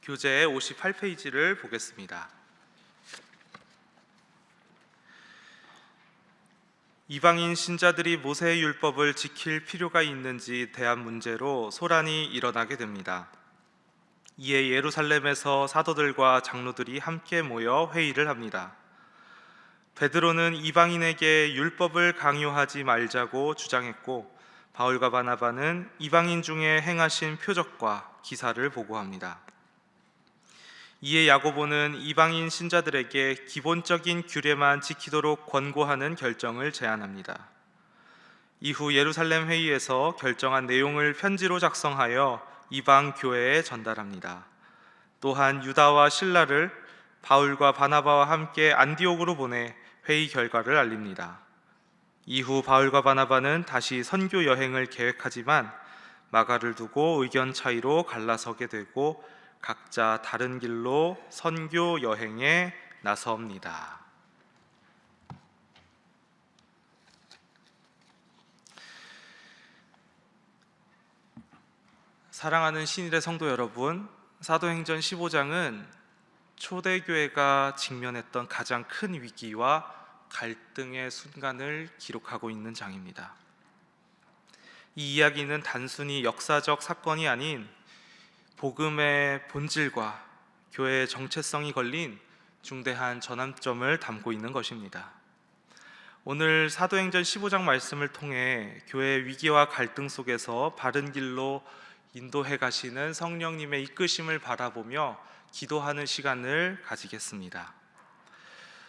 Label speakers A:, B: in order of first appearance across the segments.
A: 교재 58페이지를 보겠습니다. 이방인 신자들이 모세의 율법을 지킬 필요가 있는지 대한 문제로 소란이 일어나게 됩니다. 이에 예루살렘에서 사도들과 장로들이 함께 모여 회의를 합니다. 베드로는 이방인에게 율법을 강요하지 말자고 주장했고, 바울과 바나바는 이방인 중에 행하신 표적과 기사를 보고합니다. 이에 야고보는 이방인 신자들에게 기본적인 규례만 지키도록 권고하는 결정을 제안합니다. 이후 예루살렘 회의에서 결정한 내용을 편지로 작성하여 이방 교회에 전달합니다. 또한 유다와 실라를 바울과 바나바와 함께 안디옥으로 보내 회의 결과를 알립니다. 이후 바울과 바나바는 다시 선교 여행을 계획하지만 마가를 두고 의견 차이로 갈라서게 되고 각자 다른 길로 선교 여행에 나섭니다. 사랑하는 신일의 성도 여러분, 사도행전 15장은 초대교회가 직면했던 가장 큰 위기와 갈등의 순간을 기록하고 있는 장입니다. 이 이야기는 단순히 역사적 사건이 아닌 복음의 본질과 교회의 정체성이 걸린 중대한 전환점을 담고 있는 것입니다. 오늘 사도행전 15장 말씀을 통해 교회의 위기와 갈등 속에서 바른 길로 인도해 가시는 성령님의 이끄심을 바라보며 기도하는 시간을 가지겠습니다.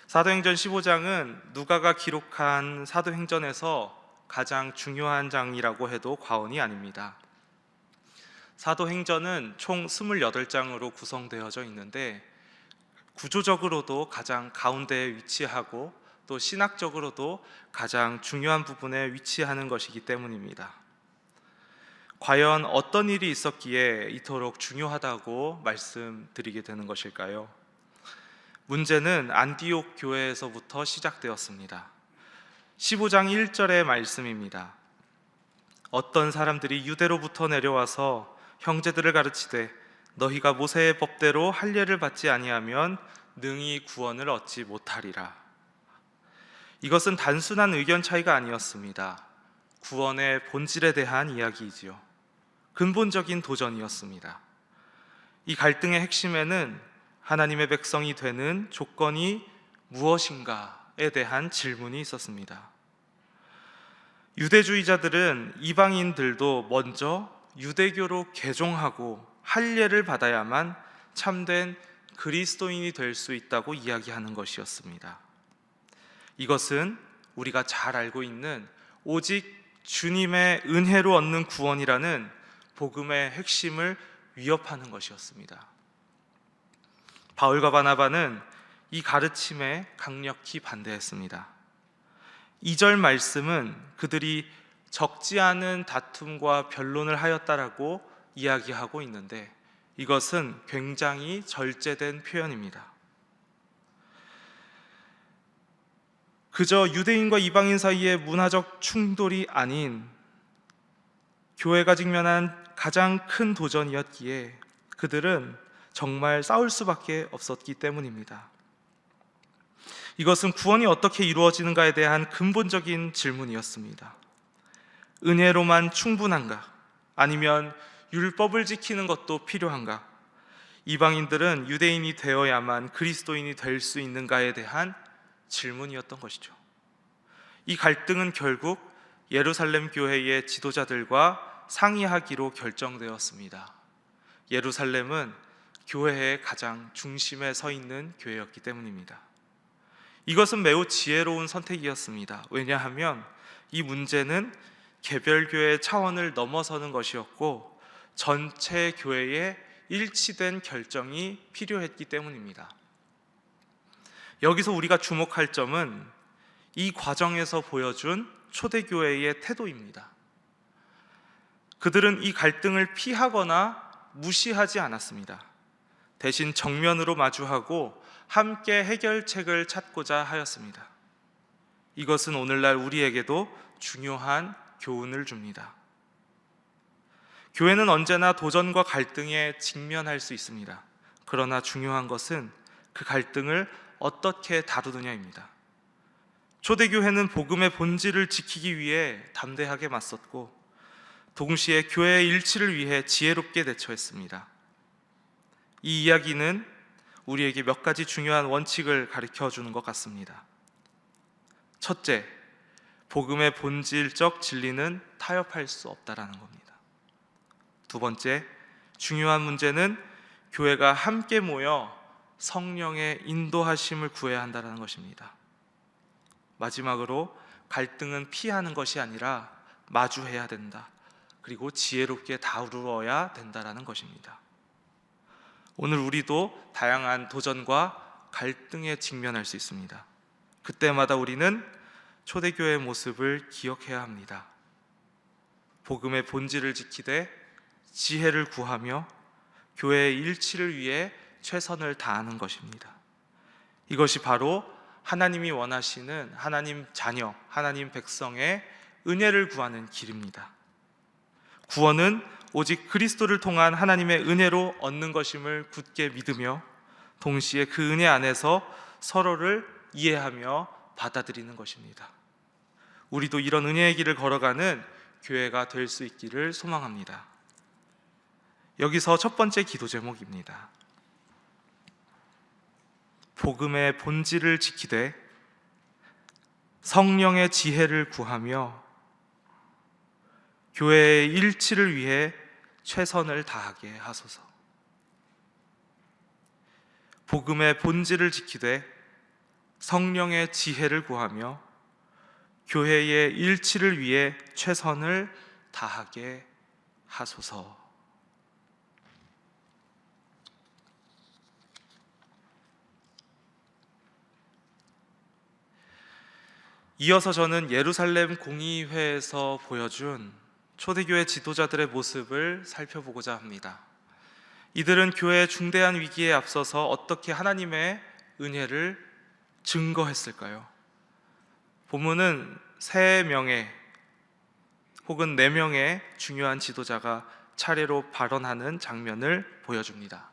A: 사도행전 15장은 누가가 기록한 사도행전에서 가장 중요한 장이라고 해도 과언이 아닙니다. 사도행전은 총 28장으로 구성되어져 있는데 구조적으로도 가장 가운데에 위치하고 또 신학적으로도 가장 중요한 부분에 위치하는 것이기 때문입니다. 과연 어떤 일이 있었기에 이토록 중요하다고 말씀드리게 되는 것일까요? 문제는 안디옥 교회에서부터 시작되었습니다. 15장 1절의 말씀입니다. 어떤 사람들이 유대로부터 내려와서 형제들을 가르치되 너희가 모세의 법대로 할례를 받지 아니하면 능히 구원을 얻지 못하리라. 이것은 단순한 의견 차이가 아니었습니다. 구원의 본질에 대한 이야기이지요. 근본적인 도전이었습니다. 이 갈등의 핵심에는 하나님의 백성이 되는 조건이 무엇인가에 대한 질문이 있었습니다. 유대주의자들은 이방인들도 먼저 유대교로 개종하고 할례를 받아야만 참된 그리스도인이 될 수 있다고 이야기하는 것이었습니다. 이것은 우리가 잘 알고 있는 오직 주님의 은혜로 얻는 구원이라는 복음의 핵심을 위협하는 것이었습니다. 바울과 바나바는 이 가르침에 강력히 반대했습니다. 2절 말씀은 그들이 적지 않은 다툼과 변론을 하였다라고 이야기하고 있는데 이것은 굉장히 절제된 표현입니다. 그저 유대인과 이방인 사이의 문화적 충돌이 아닌 교회가 직면한 가장 큰 도전이었기에 그들은 정말 싸울 수밖에 없었기 때문입니다. 이것은 구원이 어떻게 이루어지는가에 대한 근본적인 질문이었습니다. 은혜로만 충분한가? 아니면 율법을 지키는 것도 필요한가? 이방인들은 유대인이 되어야만 그리스도인이 될 수 있는가에 대한 질문이었던 것이죠. 이 갈등은 결국 예루살렘 교회의 지도자들과 상의하기로 결정되었습니다. 예루살렘은 교회의 가장 중심에 서 있는 교회였기 때문입니다. 이것은 매우 지혜로운 선택이었습니다. 왜냐하면 이 문제는 개별교회의 차원을 넘어서는 것이었고 전체 교회의 일치된 결정이 필요했기 때문입니다. 여기서 우리가 주목할 점은 이 과정에서 보여준 초대교회의 태도입니다. 그들은 이 갈등을 피하거나 무시하지 않았습니다. 대신 정면으로 마주하고 함께 해결책을 찾고자 하였습니다. 이것은 오늘날 우리에게도 중요한 교훈을 줍니다. 교회는 언제나 도전과 갈등에 직면할 수 있습니다. 그러나 중요한 것은 그 갈등을 어떻게 다루느냐입니다. 초대교회는 복음의 본질을 지키기 위해 담대하게 맞섰고 동시에 교회의 일치를 위해 지혜롭게 대처했습니다. 이 이야기는 우리에게 몇 가지 중요한 원칙을 가르쳐 주는 것 같습니다. 첫째, 복음의 본질적 진리는 타협할 수 없다라는 겁니다. 두 번째, 중요한 문제는 교회가 함께 모여 성령의 인도하심을 구해야 한다는 것입니다. 마지막으로 갈등은 피하는 것이 아니라 마주해야 된다. 그리고 지혜롭게 다루어야 된다는 것입니다. 오늘 우리도 다양한 도전과 갈등에 직면할 수 있습니다. 그때마다 우리는 초대교회의 모습을 기억해야 합니다. 복음의 본질을 지키되 지혜를 구하며 교회의 일치를 위해 최선을 다하는 것입니다. 이것이 바로 하나님이 원하시는 하나님 자녀, 하나님 백성의 은혜를 구하는 길입니다. 구원은 오직 그리스도를 통한 하나님의 은혜로 얻는 것임을 굳게 믿으며 동시에 그 은혜 안에서 서로를 이해하며 받아들이는 것입니다. 우리도 이런 은혜의 길을 걸어가는 교회가 될 수 있기를 소망합니다. 여기서 첫 번째 기도 제목입니다. 복음의 본질을 지키되 성령의 지혜를 구하며 교회의 일치를 위해 최선을 다하게 하소서. 복음의 본질을 지키되 성령의 지혜를 구하며 교회의 일치를 위해 최선을 다하게 하소서. 이어서 저는 예루살렘 공의회에서 보여준 초대교회 지도자들의 모습을 살펴보고자 합니다. 이들은 교회의 중대한 위기에 앞서서 어떻게 하나님의 은혜를 증거했을까요? 본문은 3명의 혹은 4명의 중요한 지도자가 차례로 발언하는 장면을 보여줍니다.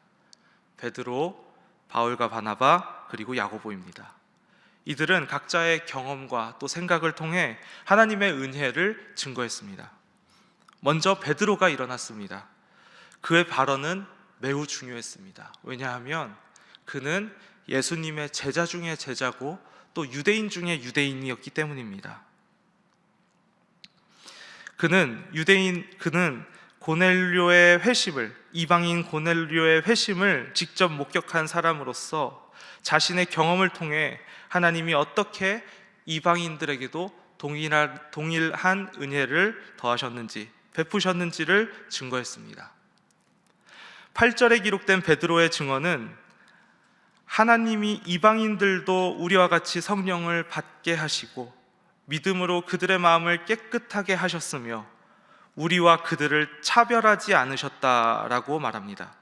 A: 베드로, 바울과 바나바, 그리고 야고보입니다. 이들은 각자의 경험과 또 생각을 통해 하나님의 은혜를 증거했습니다. 먼저 베드로가 일어났습니다. 그의 발언은 매우 중요했습니다. 왜냐하면 그는 예수님의 제자 중에 제자고 또 유대인 중에 유대인이었기 때문입니다. 그는 고넬료의 회심을, 이방인 고넬료의 회심을 직접 목격한 사람으로서 자신의 경험을 통해 하나님이 어떻게 이방인들에게도 동일한 은혜를 더하셨는지, 베푸셨는지를 증거했습니다. 8절에 기록된 베드로의 증언은 하나님이 이방인들도 우리와 같이 성령을 받게 하시고 믿음으로 그들의 마음을 깨끗하게 하셨으며 우리와 그들을 차별하지 않으셨다라고 말합니다.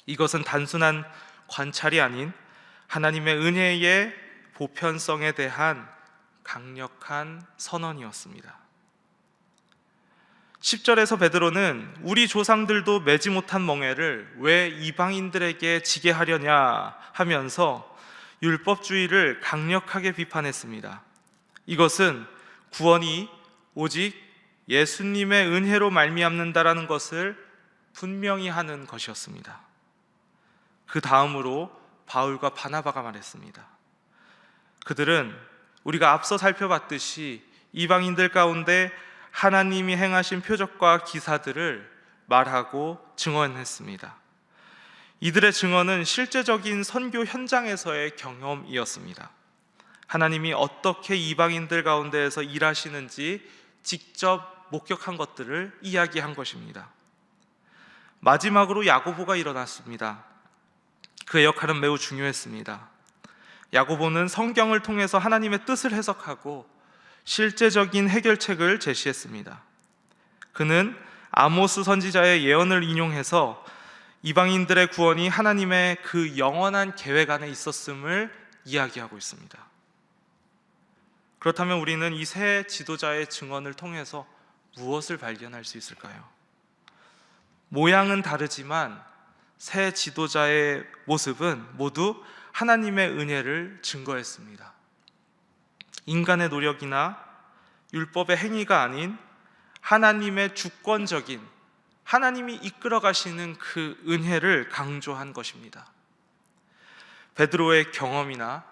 A: 이것은 단순한 관찰이 아닌 하나님의 은혜의 보편성에 대한 강력한 선언이었습니다. 10절에서 베드로는 우리 조상들도 매지 못한 멍에를 왜 이방인들에게 지게 하려냐 하면서 율법주의를 강력하게 비판했습니다. 이것은 구원이 오직 예수님의 은혜로 말미암는다라는 것을 분명히 하는 것이었습니다. 그 다음으로 바울과 바나바가 말했습니다. 그들은 우리가 앞서 살펴봤듯이 이방인들 가운데 하나님이 행하신 표적과 기사들을 말하고 증언했습니다. 이들의 증언은 실제적인 선교 현장에서의 경험이었습니다. 하나님이 어떻게 이방인들 가운데에서 일하시는지 직접 목격한 것들을 이야기한 것입니다. 마지막으로 야고보가 일어났습니다. 그의 역할은 매우 중요했습니다. 야고보는 성경을 통해서 하나님의 뜻을 해석하고 실제적인 해결책을 제시했습니다. 그는 아모스 선지자의 예언을 인용해서 이방인들의 구원이 하나님의 그 영원한 계획 안에 있었음을 이야기하고 있습니다. 그렇다면 우리는 이 세 지도자의 증언을 통해서 무엇을 발견할 수 있을까요? 모양은 다르지만 새 지도자의 모습은 모두 하나님의 은혜를 증거했습니다. 인간의 노력이나 율법의 행위가 아닌 하나님의 주권적인, 하나님이 이끌어 가시는 그 은혜를 강조한 것입니다. 베드로의 경험이나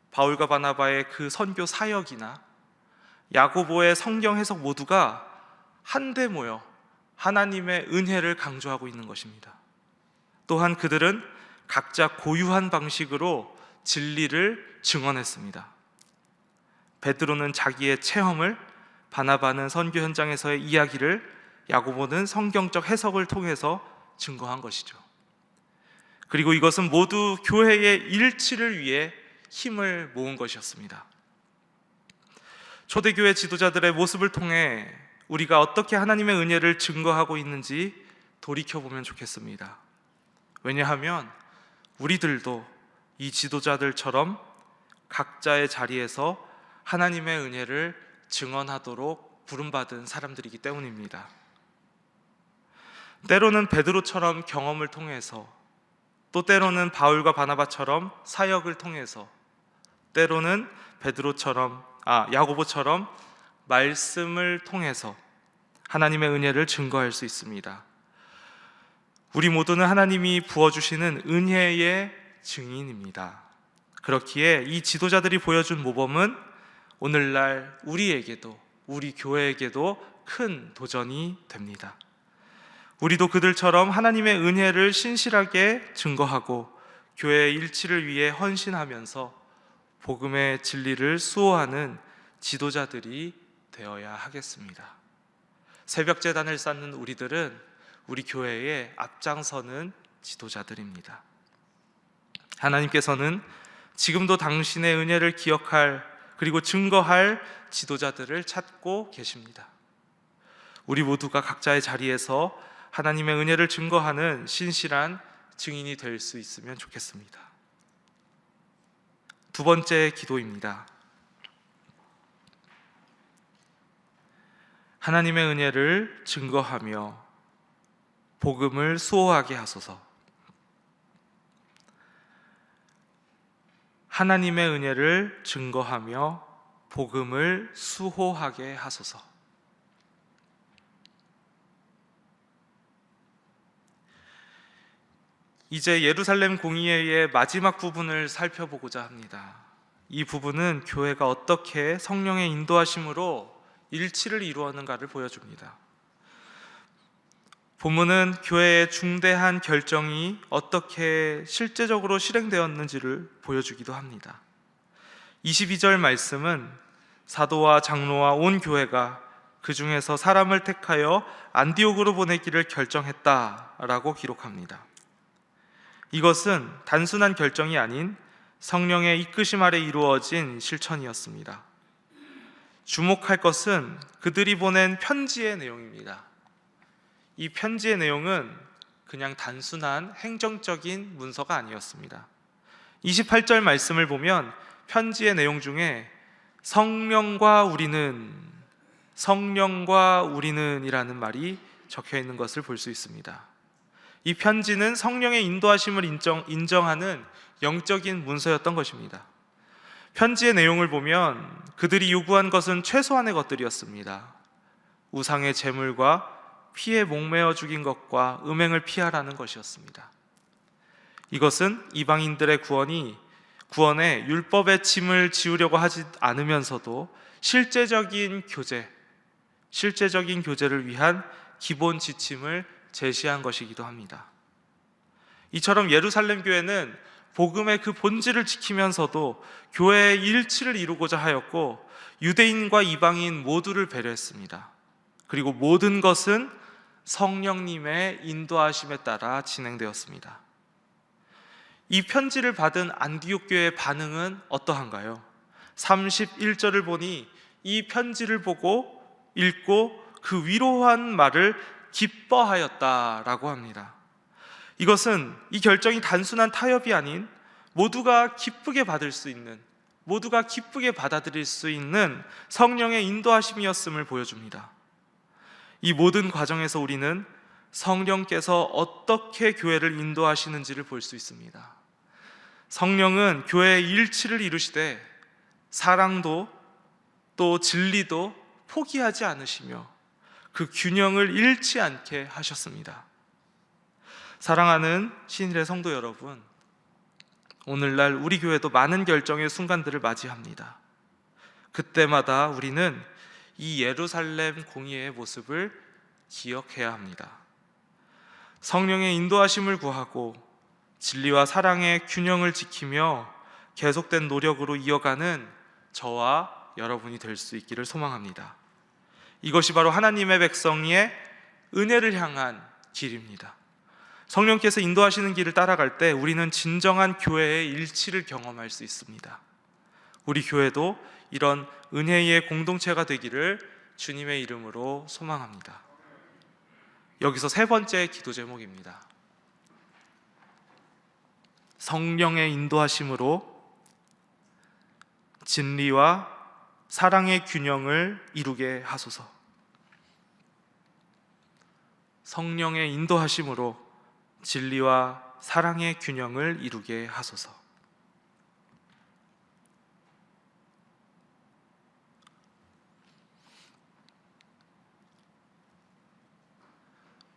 A: 바울과 바나바의 그 선교 사역이나 야고보의 성경 해석 모두가 한데 모여 하나님의 은혜를 강조하고 있는 것입니다. 또한 그들은 각자 고유한 방식으로 진리를 증언했습니다. 베드로는 자기의 체험을, 바나바는 선교 현장에서의 이야기를, 야고보는 성경적 해석을 통해서 증거한 것이죠. 그리고 이것은 모두 교회의 일치를 위해 힘을 모은 것이었습니다. 초대교회 지도자들의 모습을 통해 우리가 어떻게 하나님의 은혜를 증거하고 있는지 돌이켜보면 좋겠습니다. 왜냐하면 우리들도 이 지도자들처럼 각자의 자리에서 하나님의 은혜를 증언하도록 부름받은 사람들이기 때문입니다. 때로는 베드로처럼 경험을 통해서, 또 때로는 바울과 바나바처럼 사역을 통해서, 때로는 야고보처럼 말씀을 통해서 하나님의 은혜를 증거할 수 있습니다. 우리 모두는 하나님이 부어주시는 은혜의 증인입니다. 그렇기에 이 지도자들이 보여준 모범은 오늘날 우리에게도, 우리 교회에게도 큰 도전이 됩니다. 우리도 그들처럼 하나님의 은혜를 신실하게 증거하고 교회의 일치를 위해 헌신하면서 복음의 진리를 수호하는 지도자들이 되어야 하겠습니다. 새벽 제단을 쌓는 우리들은 우리 교회의 앞장서는 지도자들입니다. 하나님께서는 지금도 당신의 은혜를 기억할, 그리고 증거할 지도자들을 찾고 계십니다. 우리 모두가 각자의 자리에서 하나님의 은혜를 증거하는 신실한 증인이 될 수 있으면 좋겠습니다. 두 번째 기도입니다. 하나님의 은혜를 증거하며 복음을 수호하게 하소서. 하나님의 은혜를 증거하며 복음을 수호하게 하소서. 이제 예루살렘 공의회의 마지막 부분을 살펴보고자 합니다. 이 부분은 교회가 어떻게 성령의 인도하심으로 일치를 이루었는가를 보여줍니다. 본문은 교회의 중대한 결정이 어떻게 실제적으로 실행되었는지를 보여주기도 합니다. 22절 말씀은 사도와 장로와 온 교회가 그 중에서 사람을 택하여 안디옥으로 보내기를 결정했다라고 기록합니다. 이것은 단순한 결정이 아닌 성령의 이끄심 아래 이루어진 실천이었습니다. 주목할 것은 그들이 보낸 편지의 내용입니다. 이 편지의 내용은 그냥 단순한 행정적인 문서가 아니었습니다. 28절 말씀을 보면 편지의 내용 중에 성령과 우리는 이라는 말이 적혀 있는 것을 볼 수 있습니다. 이 편지는 성령의 인도하심을 인정하는 영적인 문서였던 것입니다. 편지의 내용을 보면 그들이 요구한 것은 최소한의 것들이었습니다. 우상의 제물과 피에 목매어 죽인 것과 음행을 피하라는 것이었습니다. 이것은 이방인들의 구원에 율법의 짐을 지우려고 하지 않으면서도 실제적인 교제를 위한 기본 지침을 제시한 것이기도 합니다. 이처럼 예루살렘 교회는 복음의 그 본질을 지키면서도 교회의 일치를 이루고자 하였고 유대인과 이방인 모두를 배려했습니다. 그리고 모든 것은 성령님의 인도하심에 따라 진행되었습니다. 이 편지를 받은 안디옥 교회의 반응은 어떠한가요? 31절을 보니 이 편지를 읽고 그 위로한 말을 기뻐하였다라고 합니다. 이것은 이 결정이 단순한 타협이 아닌 모두가 기쁘게 받을 수 있는, 모두가 기쁘게 받아들일 수 있는 성령의 인도하심이었음을 보여줍니다. 이 모든 과정에서 우리는 성령께서 어떻게 교회를 인도하시는지를 볼 수 있습니다. 성령은 교회의 일치를 이루시되 사랑도 또 진리도 포기하지 않으시며 그 균형을 잃지 않게 하셨습니다. 사랑하는 신일의 성도 여러분, 오늘날 우리 교회도 많은 결정의 순간들을 맞이합니다. 그때마다 우리는 이 예루살렘 공의의 모습을 기억해야 합니다. 성령의 인도하심을 구하고 진리와 사랑의 균형을 지키며 계속된 노력으로 이어가는 저와 여러분이 될 수 있기를 소망합니다. 이것이 바로 하나님의 백성의 은혜를 향한 길입니다. 성령께서 인도하시는 길을 따라갈 때 우리는 진정한 교회의 일치를 경험할 수 있습니다. 우리 교회도 이런 은혜의 공동체가 되기를 주님의 이름으로 소망합니다. 여기서 세 번째 기도 제목입니다. 성령의 인도하심으로 진리와 사랑의 균형을 이루게 하소서. 성령의 인도하심으로 진리와 사랑의 균형을 이루게 하소서.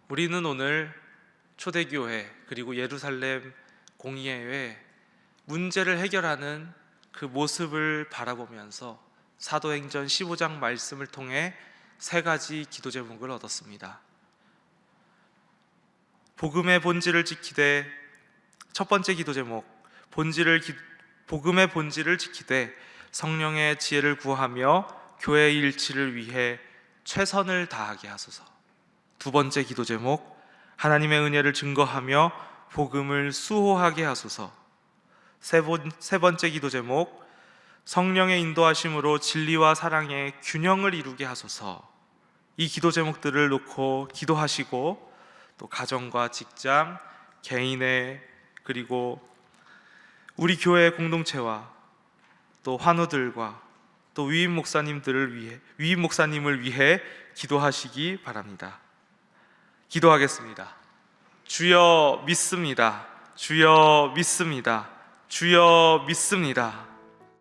A: 우리는 오늘 초대교회 그리고 예루살렘 공의회의 문제를 해결하는 그 모습을 바라보면서 사도행전 15장 말씀을 통해 세 가지 기도 제목을 얻었습니다. 복음의 본질을 지키되, 첫 번째 기도 제목, 복음의 본질을 지키되 성령의 지혜를 구하며 교회의 일치를 위해 최선을 다하게 하소서. 두 번째 기도 제목, 하나님의 은혜를 증거하며 복음을 수호하게 하소서. 세 번째 기도 제목, 성령의 인도하심으로 진리와 사랑의 균형을 이루게 하소서. 이 기도 제목들을 놓고 기도하시고 또 가정과 직장, 개인의 그리고 우리 교회의 공동체와 또 환우들과 또 위임 목사님을 위해 기도하시기 바랍니다. 기도하겠습니다. 주여 믿습니다. 주여 믿습니다. 주여 믿습니다.